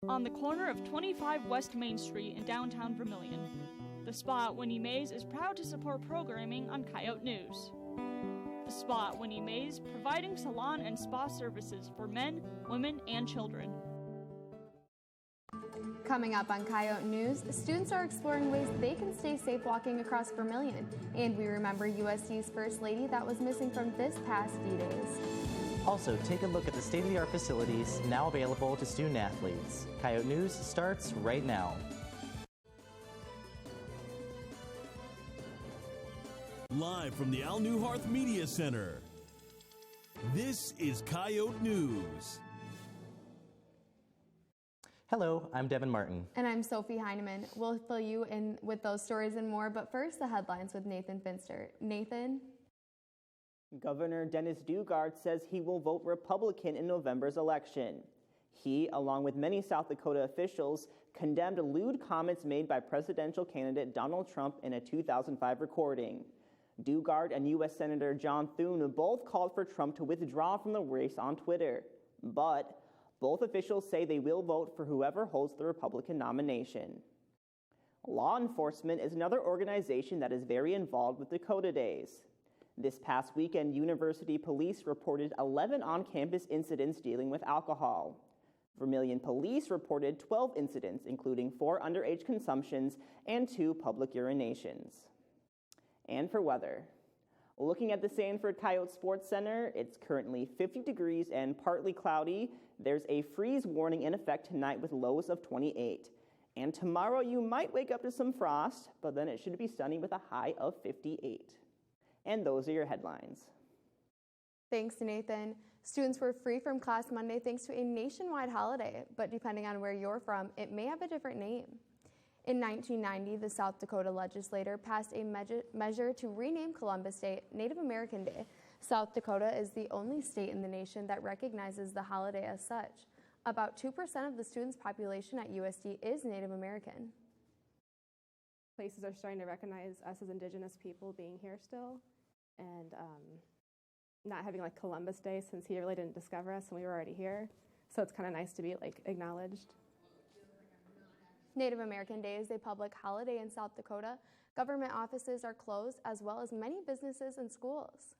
on the corner of 25 West Main Street in downtown Vermilion. The spot, Winnie Mae's, is proud to support programming on Coyote News. The spot, Winnie Mae's, providing salon and spa services for men, women, and children. Coming up on Coyote News, students are exploring ways they can stay safe walking across Vermilion. And we remember USD's First Lady that was missing from this past D-Days. Also, take a look at the state-of-the-art facilities now available to student athletes. Coyote News starts right now. Live from the Al Newharth Media Center, this is Coyote News. Hello, I'm Devin Martin. And I'm Sophie Heineman. We'll fill you in with those stories and more, but first the headlines with Nathan Finster. Nathan? Governor Dennis Dugard says he will vote Republican in November's election. He, along with many South Dakota officials, condemned lewd comments made by presidential candidate Donald Trump in a 2005 recording. Dugard and U.S. Senator John Thune both called for Trump to withdraw from the race on Twitter. But both officials say they will vote for whoever holds the Republican nomination. Law enforcement is another organization that is very involved with Dakota Days. This past weekend, University Police reported 11 on-campus incidents dealing with alcohol. Vermilion Police reported 12 incidents, including 4 underage consumptions and 2 public urinations. And for weather. Looking at the Sanford Coyote Sports Center, it's currently 50 degrees and partly cloudy. There's a freeze warning in effect tonight with lows of 28. And tomorrow you might wake up to some frost, but then it should be sunny with a high of 58. And those are your headlines. Thanks, Nathan. Students were free from class Monday thanks to a nationwide holiday, but depending on where you're from, it may have a different name. In 1990, the South Dakota legislature passed a measure to rename Columbus Day Native American Day. South Dakota is the only state in the nation that recognizes the holiday as such. About 2% of the students' population at USD is Native American. Places are starting to recognize us as Indigenous people being here still, and not having like Columbus Day, since he really didn't discover us and we were already here. So it's kind of nice to be like acknowledged. Native American Day is a public holiday in South Dakota. Government offices are closed, as well as many businesses and schools.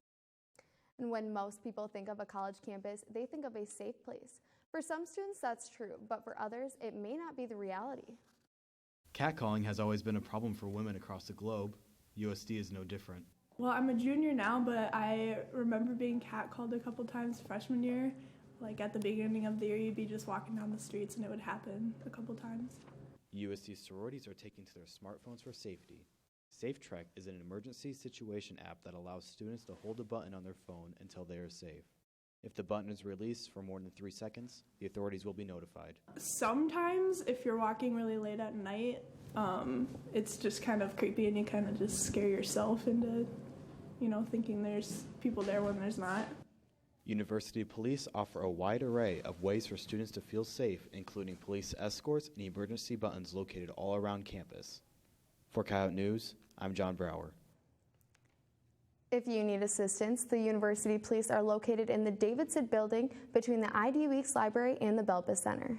And when most people think of a college campus, they think of a safe place. For some students, that's true, but for others, it may not be the reality. Catcalling has always been a problem for women across the globe. USD is no different. Well, I'm a junior now, but I remember being catcalled a couple times freshman year. Like at the beginning of the year, you'd be just walking down the streets and it would happen a couple times. USD sororities are taking to their smartphones for safety. SafeTrek is an emergency situation app that allows students to hold a button on their phone until they are safe. If the button is released for more than 3 seconds, the authorities will be notified. Sometimes, if you're walking really late at night, it's just kind of creepy and you kind of just scare yourself into, thinking there's people there when there's not. University police offer a wide array of ways for students to feel safe, including police escorts and emergency buttons located all around campus. For Coyote News, I'm John Brower. If you need assistance, the University Police are located in the Davidson building between the ID Weeks Library and the Belbus Center.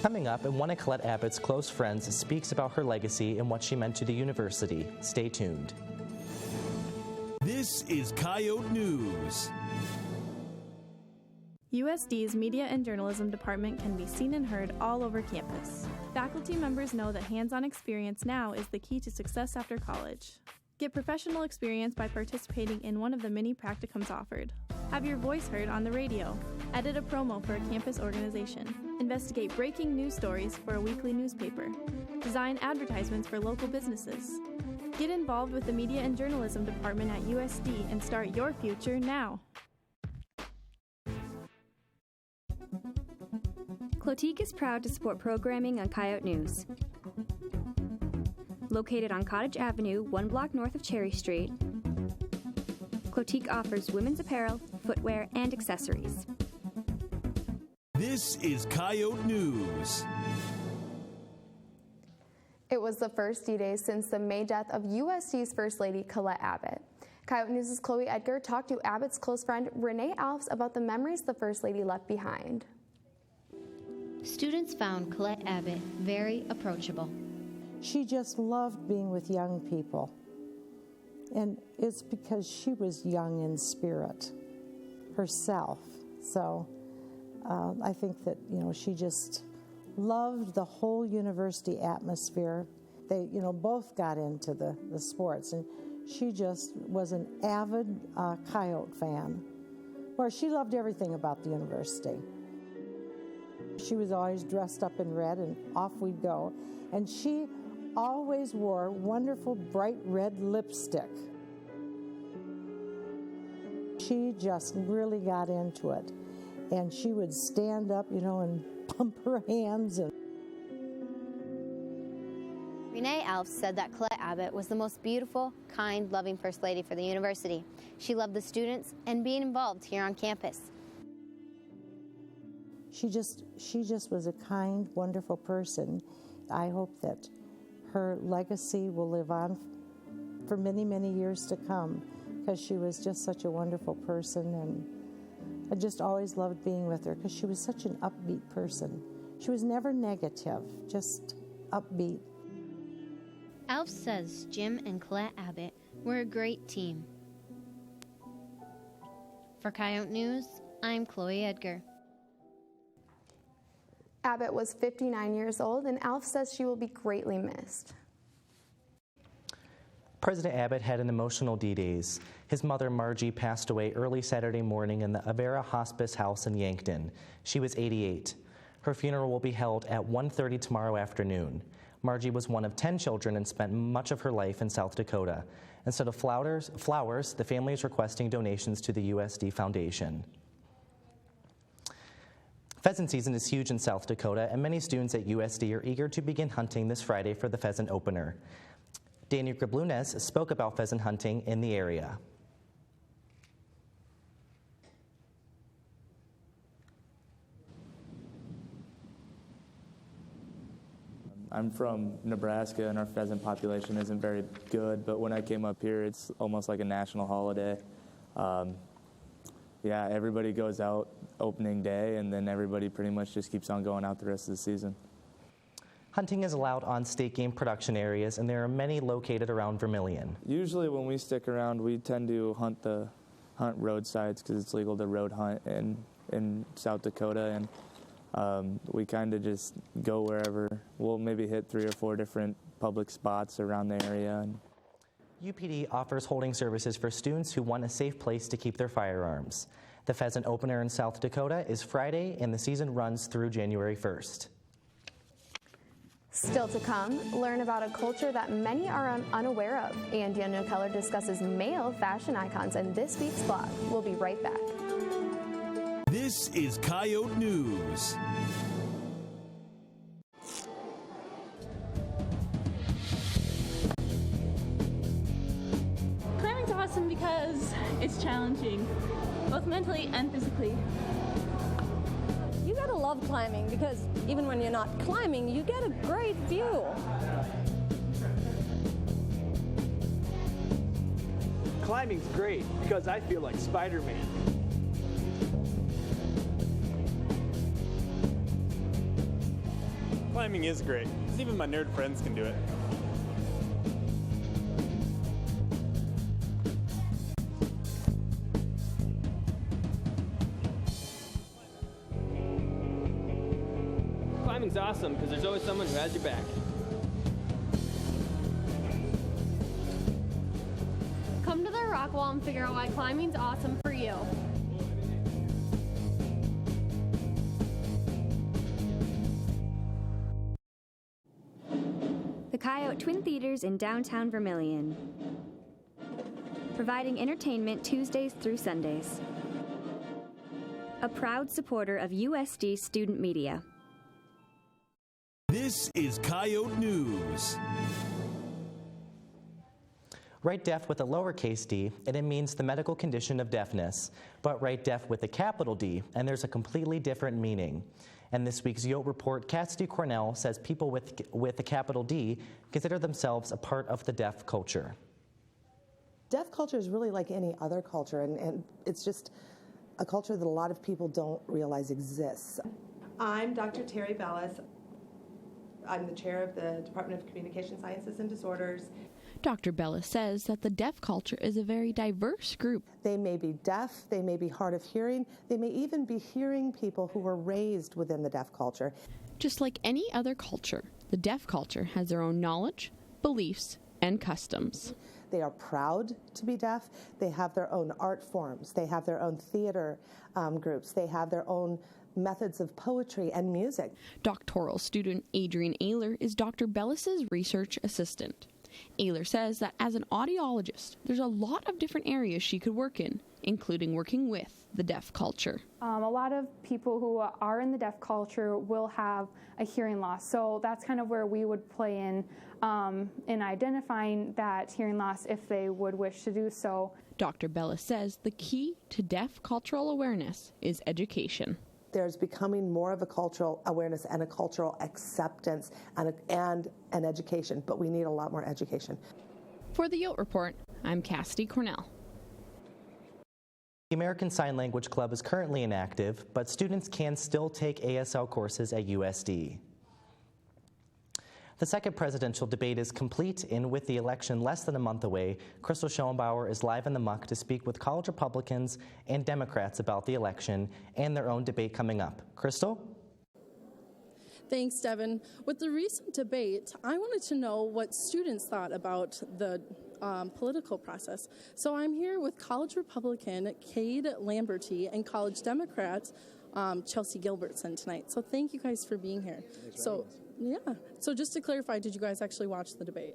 Coming up, one of Colette Abbott's close friends speaks about her legacy and what she meant to the university. Stay tuned. This is Coyote News. USD's Media and Journalism Department can be seen and heard all over campus. Faculty members know that hands-on experience now is the key to success after college. Get professional experience by participating in one of the many practicums offered. Have your voice heard on the radio. Edit a promo for a campus organization. Investigate breaking news stories for a weekly newspaper. Design advertisements for local businesses. Get involved with the Media and Journalism Department at USD and start your future now. Clotique is proud to support programming on Coyote News. Located on Cottage Avenue, 1 block north of Cherry Street, Clotique offers women's apparel, footwear, and accessories. This is Coyote News. It was the first D-Day since the May death of USD's First Lady, Colette Abbott. Coyote News' Chloe Edgar talked to Abbott's close friend Renee Alves about the memories the First Lady left behind. Students found Colette Abbott very approachable. She just loved being with young people. And it's because she was young in spirit herself. So I think that, she just loved the whole university atmosphere. They, both got into the sports, and she just was an avid Coyote fan. Well, she loved everything about the university. She was always dressed up in red, and off we'd go. And she always wore wonderful bright red lipstick. She just really got into it. And she would stand up, and pump her hands. Renee Alf said that Colette Abbott was the most beautiful, kind, loving First Lady for the university. She loved the students and being involved here on campus. She just was a kind, wonderful person. I hope that her legacy will live on for many, many years to come, because she was just such a wonderful person, and I just always loved being with her because she was such an upbeat person. She was never negative, just upbeat. Alf says Jim and Colette Abbott were a great team. For Coyote News, I'm Chloe Edgar. Abbott was 59 years old, and Alf says she will be greatly missed. President Abbott had an emotional D-Days. His mother, Margie, passed away early Saturday morning in the Avera Hospice House in Yankton. She was 88. Her funeral will be held at 1:30 tomorrow afternoon. Margie was one of 10 children and spent much of her life in South Dakota. Instead of flowers, the family is requesting donations to the USD Foundation. Pheasant season is huge in South Dakota, and many students at USD are eager to begin hunting this Friday for the pheasant opener. Danny Grablunes spoke about pheasant hunting in the area. I'm from Nebraska, and our pheasant population isn't very good, but when I came up here, it's almost like a national holiday. Everybody goes out opening day, and then everybody pretty much just keeps on going out the rest of the season. Hunting is allowed on state game production areas, and there are many located around Vermilion. Usually when we stick around, we tend to hunt roadsides because it's legal to road hunt in South Dakota, and we kind of just go wherever. We'll maybe hit 3 or 4 different public spots around the area. UPD offers holding services for students who want a safe place to keep their firearms. The pheasant opener in South Dakota is Friday, and the season runs through January 1st. Still to come, learn about a culture that many are unaware of. And Daniel Keller discusses male fashion icons in this week's blog. We'll be right back. This is Coyote News. Climbing's awesome because it's challenging, both mentally and physically. You gotta love climbing because even when you're not climbing, you get a great view. Climbing's great because I feel like Spider-Man. Climbing is great, because even my nerd friends can do it. Climbing's awesome because there's always someone who has your back. Come to the rock wall and figure out why climbing's awesome for you. The Coyote Twin Theaters in downtown Vermilion, providing entertainment Tuesdays through Sundays. A proud supporter of USD student media. This is Coyote News. Write deaf with a lowercase d, and it means the medical condition of deafness. But write deaf with a capital D, and there's a completely different meaning. And this week's Yote Report, Cassidy Cornell says people with a capital D consider themselves a part of the deaf culture. Deaf culture is really like any other culture, and it's just a culture that a lot of people don't realize exists. I'm Dr. Terry Bellis. I'm the chair of the Department of Communication Sciences and Disorders. Dr. Bellis says that the deaf culture is a very diverse group. They may be deaf, they may be hard of hearing, they may even be hearing people who were raised within the deaf culture. Just like any other culture, the deaf culture has their own knowledge, beliefs, and customs. They are proud to be deaf. They have their own art forms. They have their own theater groups. They have their own methods of poetry and music. Doctoral student Adrienne Ayler is Dr. Bellis's research assistant. Ayler says that as an audiologist, there's a lot of different areas she could work in, including working with the deaf culture. A lot of people who are in the deaf culture will have a hearing loss, so that's kind of where we would play in identifying that hearing loss if they would wish to do so. Dr. Bellis says the key to deaf cultural awareness is education. There's becoming more of a cultural awareness and a cultural acceptance and an education, but we need a lot more education. For the Yote Report, I'm Cassidy Cornell. The American Sign Language Club is currently inactive, but students can still take ASL courses at USD. The second presidential debate is complete, and with the election less than a month away, Crystal Schoenbauer is live in the muck to speak with college Republicans and Democrats about the election and their own debate coming up. Crystal? Thanks, Devin. With the recent debate, I wanted to know what students thought about the political process. So I'm here with college Republican Cade Lamberty and college Democrat Chelsea Gilbertson tonight. So thank you guys for being here. So just to clarify, did you guys actually watch the debate?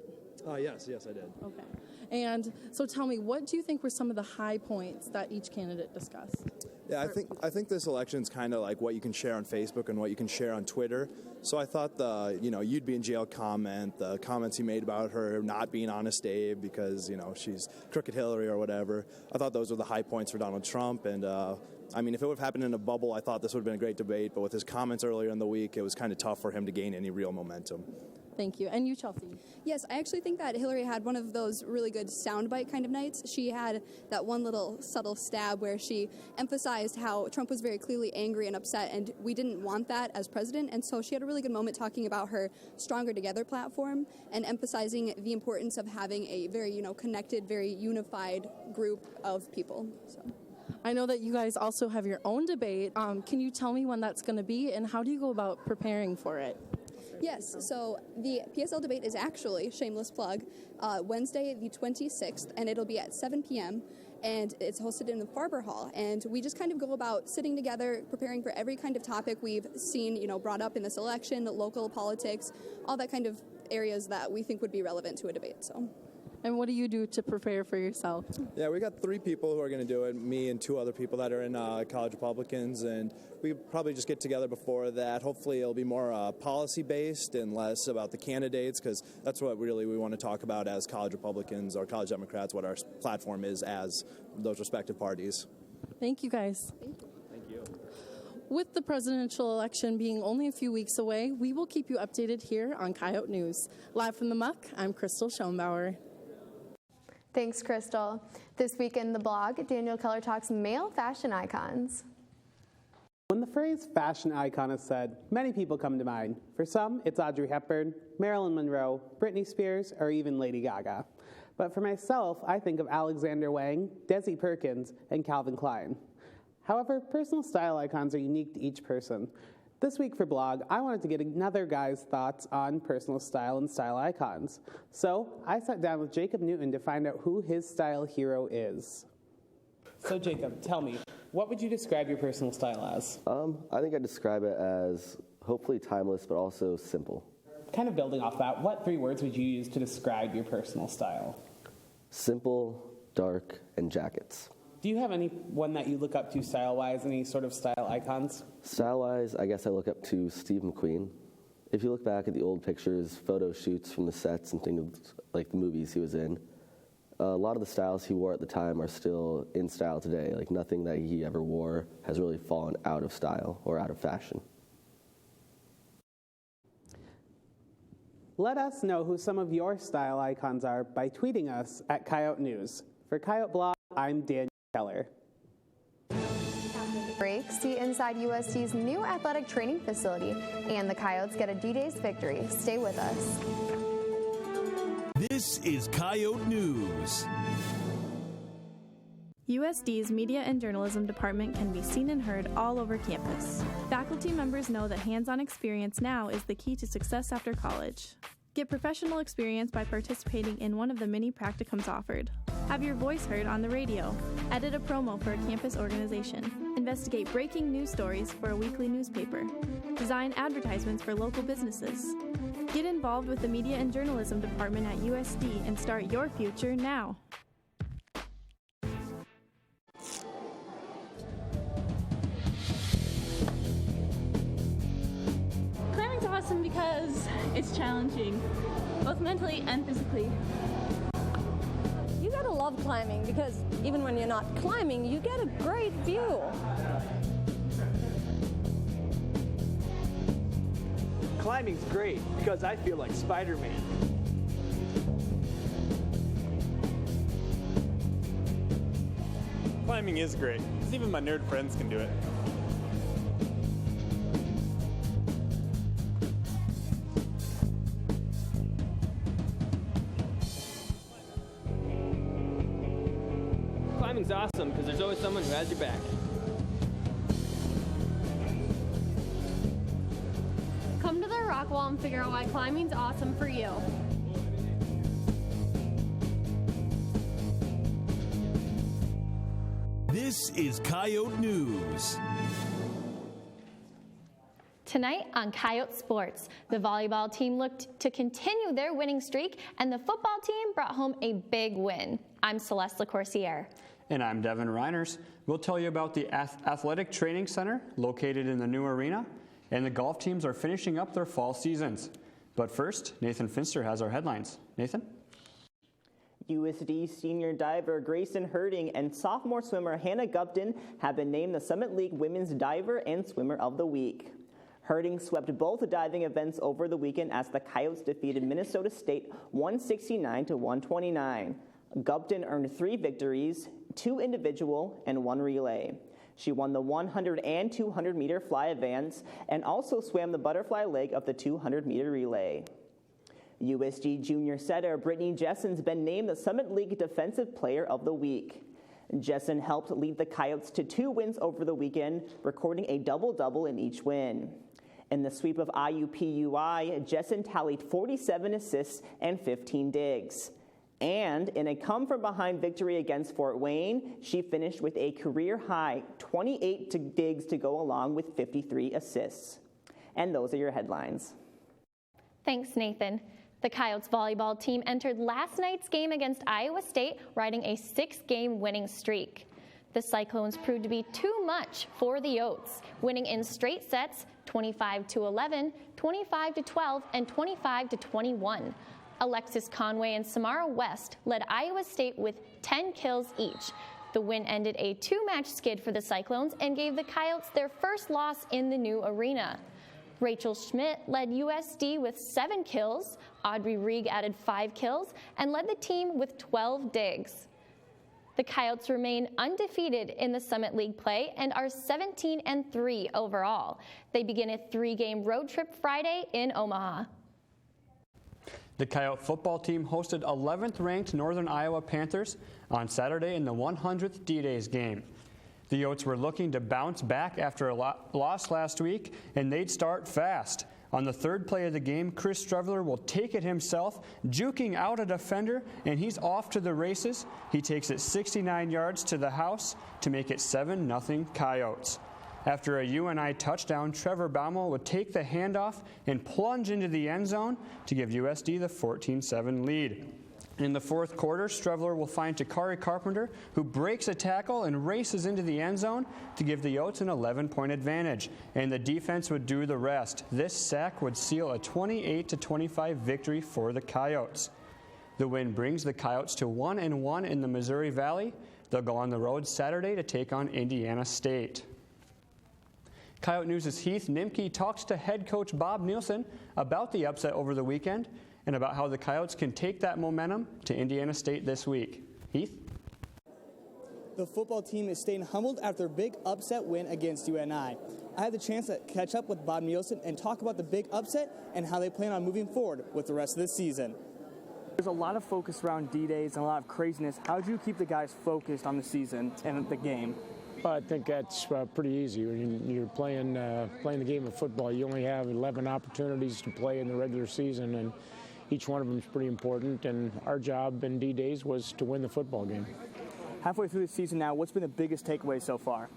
Yes, I did. Okay. And so tell me, what do you think were some of the high points that each candidate discussed? Yeah, I think this election's kind of like what you can share on Facebook and what you can share on Twitter. So I thought the, you'd be in jail comment, the comments he made about her not being Honest Abe because, she's Crooked Hillary or whatever. I thought those were the high points for Donald Trump. And, if it would have happened in a bubble, I thought this would have been a great debate. But with his comments earlier in the week, it was kind of tough for him to gain any real momentum. Thank you. And you, Chelsea? Yes, I actually think that Hillary had one of those really good soundbite kind of nights. She had that one little subtle stab where she emphasized how Trump was very clearly angry and upset, and we didn't want that as president. And so she had a really good moment talking about her Stronger Together platform and emphasizing the importance of having a very, connected, very unified group of people. So. I know that you guys also have your own debate. Can you tell me when that's going to be, and how do you go about preparing for it? Yes, so the PSL debate is actually, shameless plug, Wednesday the 26th, and it'll be at 7 p.m., and it's hosted in the Farber Hall. And we just kind of go about sitting together, preparing for every kind of topic we've seen, brought up in this election, local politics, all that kind of areas that we think would be relevant to a debate. So. And what do you do to prepare for yourself? Yeah, we got 3 people who are going to do it, me and 2 other people that are in college Republicans, and we probably just get together before that. Hopefully it'll be more policy-based and less about the candidates, because that's what really we want to talk about as college Republicans or college Democrats, what our platform is as those respective parties. Thank you, guys. Thank you. With the presidential election being only a few weeks away, we will keep you updated here on Coyote News. Live from the muck, I'm Crystal Schoenbauer. Thanks, Crystal. This week in the blog, Daniel Keller talks male fashion icons. When the phrase fashion icon is said, many people come to mind. For some, it's Audrey Hepburn, Marilyn Monroe, Britney Spears, or even Lady Gaga. But for myself, I think of Alexander Wang, Desi Perkins, and Calvin Klein. However, personal style icons are unique to each person. This week for blog, I wanted to get another guy's thoughts on personal style and style icons. So I sat down with Jacob Newton to find out who his style hero is. So Jacob, tell me, what would you describe your personal style as? I think I'd describe it as hopefully timeless, but also simple. Kind of building off that, what 3 words would you use to describe your personal style? Simple, dark, and jackets. Do you have anyone that you look up to style-wise, any sort of style icons? Style-wise, I guess I look up to Steve McQueen. If you look back at the old pictures, photo shoots from the sets and things like the movies he was in, a lot of the styles he wore at the time are still in style today. Like nothing that he ever wore has really fallen out of style or out of fashion. Let us know who some of your style icons are by tweeting us at Coyote News. For Coyote Blog, I'm Daniel Keller. After the break, see inside USD's new athletic training facility, and the Coyotes get a D-Days victory. Stay with us. This is Coyote News. USD's Media and Journalism Department can be seen and heard all over campus. Faculty members know that hands-on experience now is the key to success after college. Get professional experience by participating in one of the many practicums offered. Have your voice heard on the radio. Edit a promo for a campus organization. Investigate breaking news stories for a weekly newspaper. Design advertisements for local businesses. Get involved with the Media and Journalism Department at USD and start your future now. Climbing's awesome because it's challenging, both mentally and physically. You gotta love climbing because even when you're not climbing, you get a great view. Climbing's great because I feel like Spider-Man. Climbing is great, because even my nerd friends can do it. Climbing's awesome because there's always someone who has your back. Come to the rock wall and figure out why climbing's awesome for you. This is Coyote News. Tonight on Coyote Sports, the volleyball team looked to continue their winning streak, and the football team brought home a big win. I'm Celeste LaCourciere. And I'm Devin Reiners. We'll tell you about the Athletic Training Center located in the new arena, and the golf teams are finishing up their fall seasons. But first, Nathan Finster has our headlines. Nathan? USD senior diver Grayson Herding and sophomore swimmer Hannah Gupton have been named the Summit League Women's Diver and Swimmer of the Week. Herding swept both diving events over the weekend as the Coyotes defeated Minnesota State 169-129. Gupton earned 3 victories, 2 individual and 1 relay. She won the 100 and 200 meter fly events and also swam the butterfly leg of the 200 meter relay. USD junior setter Brittany Jessen's been named the Summit League Defensive Player of the Week. Jessen helped lead the Coyotes to 2 wins over the weekend, recording a double-double in each win. In the sweep of IUPUI, Jessen tallied 47 assists and 15 digs. And in a come-from-behind victory against Fort Wayne, she finished with a career-high 28 digs to go along with 53 assists. And those are your headlines. Thanks, Nathan. The Coyotes volleyball team entered last night's game against Iowa State, riding a 6-game winning streak. The Cyclones proved to be too much for the Oats, winning in straight sets 25-11, 25-12, and 25-21. Alexis Conway and Samara West led Iowa State with 10 kills each. The win ended a 2-match skid for the Cyclones and gave the Coyotes their first loss in the new arena. Rachel Schmidt led USD with 7 kills, Audrey Rieg added 5 kills, and led the team with 12 digs. The Coyotes remain undefeated in the Summit League play and are 17-3 overall. They begin a 3-game road trip Friday in Omaha. The Coyote football team hosted 11th-ranked Northern Iowa Panthers on Saturday in the 100th D-Days game. The Oats were looking to bounce back after a loss last week, and they'd start fast. On the 3rd play of the game, Chris Strevler will take it himself, juking out a defender, and he's off to the races. He takes it 69 yards to the house to make it 7-0 Coyotes. After a UNI touchdown, Trevor Baumel would take the handoff and plunge into the end zone to give USD the 14-7 lead. In the 4th quarter, Strevler will find Takari Carpenter, who breaks a tackle and races into the end zone to give the Oats an 11-point advantage, and the defense would do the rest. This sack would seal a 28-25 victory for the Coyotes. The win brings the Coyotes to 1-1 in the Missouri Valley. They'll go on the road Saturday to take on Indiana State. Coyote News' Heath Nimke talks to head coach Bob Nielsen about the upset over the weekend and about how the Coyotes can take that momentum to Indiana State this week. Heath? the football team is staying humbled after their big upset win against UNI. I had the chance to catch up with Bob Nielsen and talk about the big upset and how they plan on moving forward with the rest of the season. There's a lot of focus around D-Days and a lot of craziness. How do you keep the guys focused on the season and the game? I think that's pretty easy. When you're playing the game of football, you only have 11 opportunities to play in the regular season, and each one of them is pretty important. And our job in D-Days was to win the football game. Halfway through the season now, what's been the biggest takeaway so far?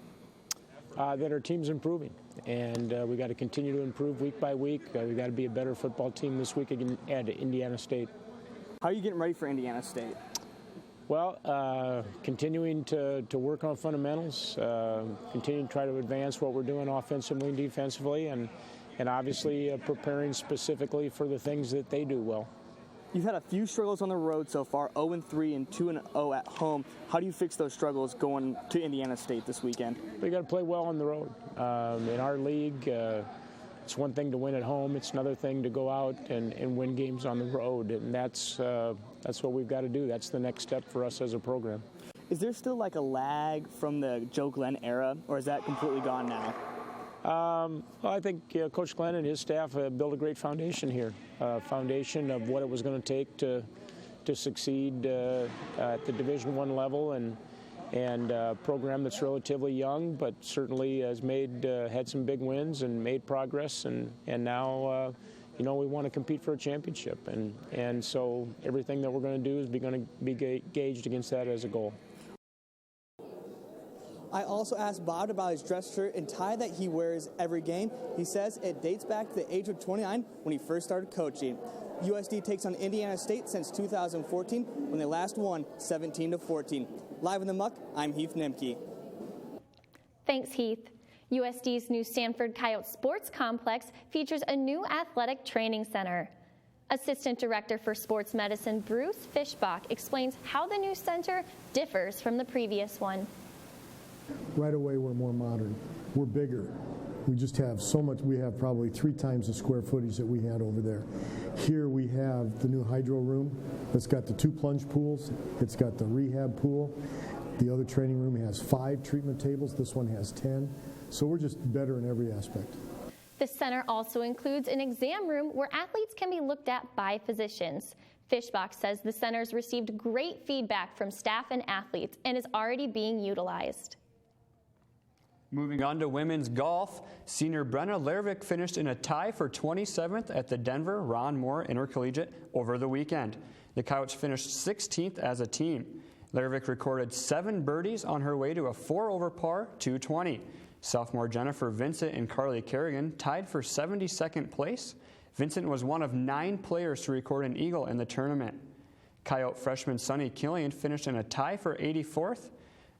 That our team's improving, and we got to continue to improve week by week. We got to be a better football team this week at Indiana State. How are you getting ready for Indiana State? Well, continuing to work on fundamentals, continuing to try to advance what we're doing offensively and defensively, and obviously preparing specifically for the things that they do well. You've had a few struggles on the road so far, 0-3 and 2-0 at home. How do you fix those struggles going to Indiana State this weekend? We got to play well on the road. In our league, it's one thing to win at home. It's another thing to go out and win games on the road, and that's what we've got to do. That's the next step for us as a program. Is there still like a lag from the Joe Glenn era, or is that completely gone now? Well, I think Coach Glenn and his staff built a great foundation here, a foundation of what it was going to take to succeed at the Division I level, and a program that's relatively young, but certainly has had some big wins and made progress, and now we want to compete for a championship, and so everything that we're going to do is going to be gauged against that as a goal. I also asked Bob about his dress shirt and tie that he wears every game. He says it dates back to the age of 29 when he first started coaching. USD takes on Indiana State since 2014 when they last won 17-14. Live in the Muck, I'm Heath Nemke. Thanks, Heath. USD's new Sanford Coyote Sports Complex features a new athletic training center. Assistant Director for Sports Medicine Bruce Fischbach explains how the new center differs from the previous one. Right away, we're more modern. We're bigger. We just have so much. We have probably 3 times the square footage that we had over there. Here we have the new hydro room. It's got the 2 plunge pools. It's got the rehab pool. The other training room has 5 treatment tables. This one has 10. So we're just better in every aspect. The center also includes an exam room where athletes can be looked at by physicians. Fischbach says the center's received great feedback from staff and athletes and is already being utilized. Moving on to women's golf, senior Brenna Lervik finished in a tie for 27th at the Denver Ron Moore Intercollegiate over the weekend. The Coyotes finished 16th as a team. Lervik recorded 7 birdies on her way to a 4-over par 220. Sophomore Jennifer Vincent and Carly Kerrigan tied for 72nd place. Vincent was one of 9 players to record an eagle in the tournament. Coyote freshman Sunny Killian finished in a tie for 84th.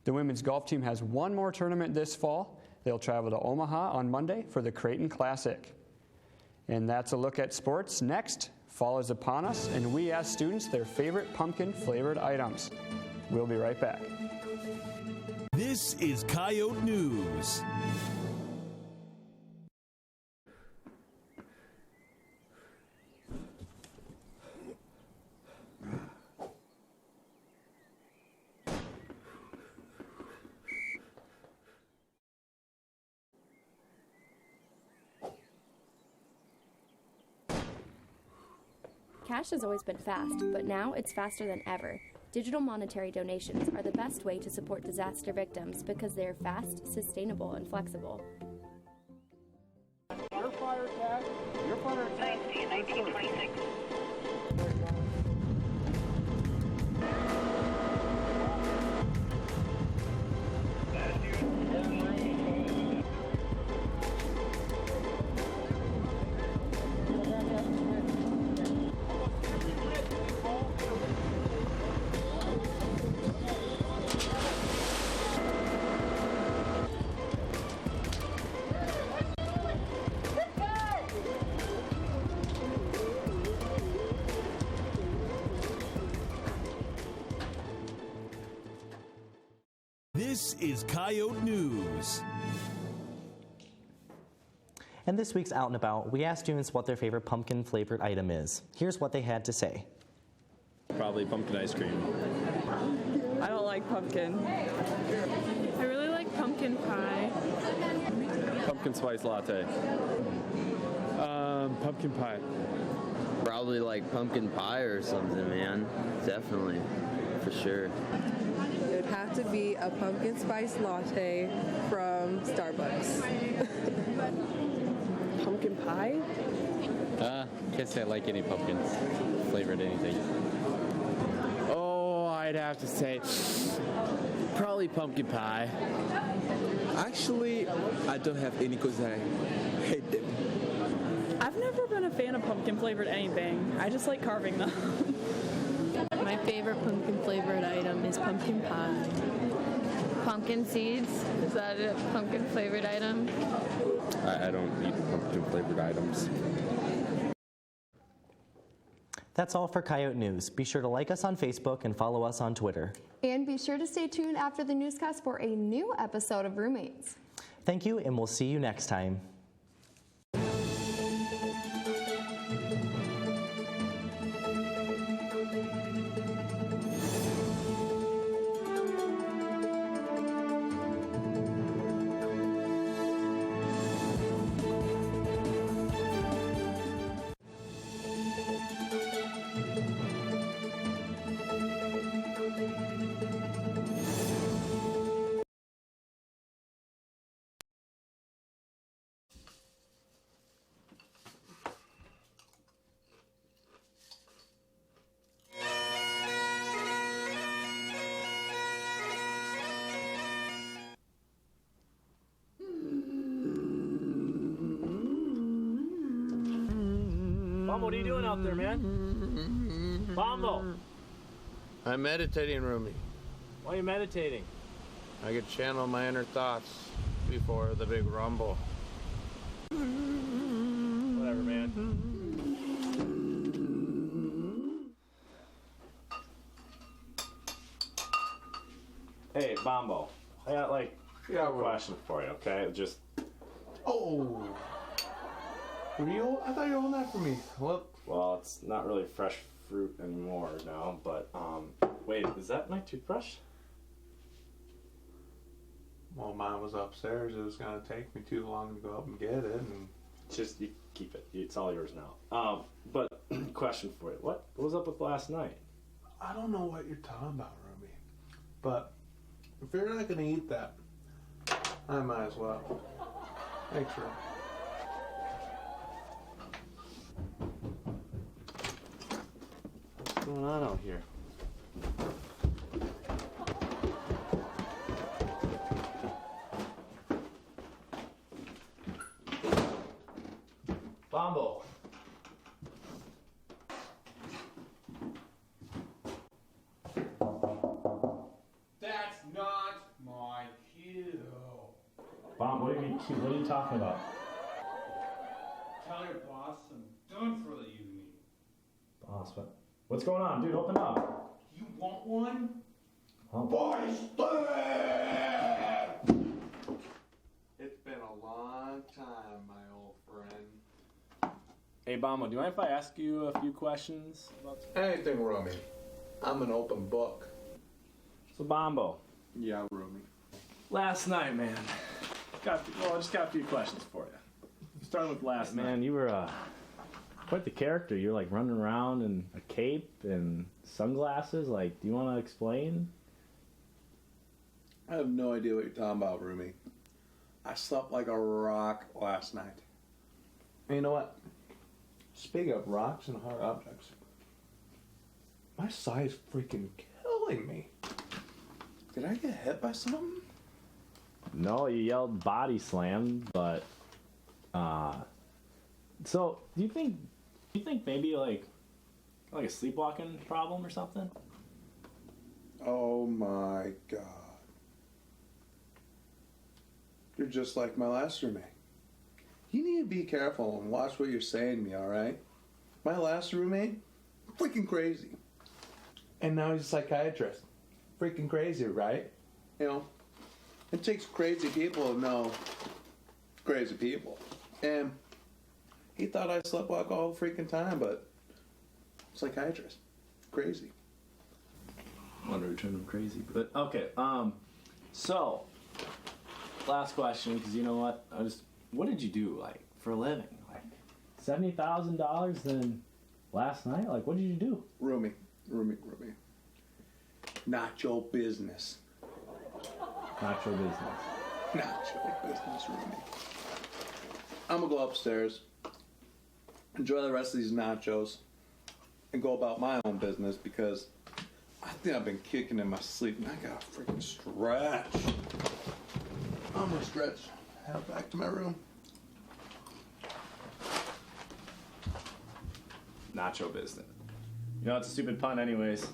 The women's golf team has one more tournament this fall. They'll travel to Omaha on Monday for the Creighton Classic. And that's a look at sports. Next, fall is upon us, and we ask students their favorite pumpkin-flavored items. We'll be right back. This is Coyote News. Cash has always been fast, but now it's faster than ever. Digital monetary donations are the best way to support disaster victims because they are fast, sustainable, and flexible. Your fire tag, 1926. This is Coyote News. And this week's Out and About, we asked students what their favorite pumpkin-flavored item is. Here's what they had to say. Probably pumpkin ice cream. I don't like like pumpkin. I really like pumpkin pie. Pumpkin spice latte. Pumpkin pie. Probably like pumpkin pie or something, man. Definitely, for sure. It would have to be a pumpkin spice latte from Starbucks. Pumpkin pie? Can't say I like any pumpkin flavored anything. Oh, I'd have to say probably pumpkin pie. Actually, I don't have any because I hate them. I've never been a fan of pumpkin flavored anything. I just like carving them. My favorite pumpkin flavored item is pumpkin pie. Pumpkin seeds, is that a pumpkin flavored item? I don't eat pumpkin flavored items. That's all for Coyote News. Be sure to like us on Facebook and follow us on Twitter. And be sure to stay tuned after the newscast for a new episode of Roommates. Thank you, and we'll see you next time. Mom, what are you doing out there, man? Bombo! I'm meditating, Rumi. Why are you meditating? I could channel my inner thoughts before the big rumble. Whatever, man. Hey, Bombo. I got a question for you, okay? Just. Oh! I thought you were holding that for me. Well, it's not really fresh fruit anymore now, but, wait, is that my toothbrush? Well, mine was upstairs. It was going to take me too long to go up and get it. And Just, you keep it. It's all yours now. But, question for you. What was up with last night? I don't know what you're talking about, Ruby. But if you're not going to eat that, I might as well. Thanks, Ruby. What's going on out here? Bombo. That's not my cue. Bomb, what are you talking about? Tell your boss I'm done for the evening. Boss, what's going on? Dude, open up. You want one? Oh. Boys, it's been a long time, my old friend. Hey, Bombo, do you mind if I ask you a few questions? Anything, Rumi. I'm an open book. So, Bombo. Yeah, Rumi. Last night, man. I just got a few questions for you. Starting with last night. Man, you were quite the character. You're like running around in a cape and sunglasses. Like, do you want to explain? I have no idea what you're talking about, Rumi. I slept like a rock last night. And you know what? Speaking of rocks and hard objects, my side's freaking killing me. Did I get hit by something? No, you yelled body slam, but so do you think maybe like a sleepwalking problem or something? Oh my God. You're just like my last roommate. You need to be careful and watch what you're saying to me, alright? My last roommate, freaking crazy. And now he's a psychiatrist. Freaking crazy, right? You know, it takes crazy people to know crazy people. And he thought I sleptwalk all the freaking time, but psychiatrist. Crazy. wanted to turn them crazy. But okay, so last question, because you know what? What did you do like for a living? Like $70,000 then last night? Like what did you do? Roomie. Nacho business. Nacho business. Nacho business, roomie. I'm gonna go upstairs, enjoy the rest of these nachos, and go about my own business because I think I've been kicking in my sleep and I gotta freaking stretch. I'm gonna stretch. Head back to my room. Nacho business. You know, it's a stupid pun anyways.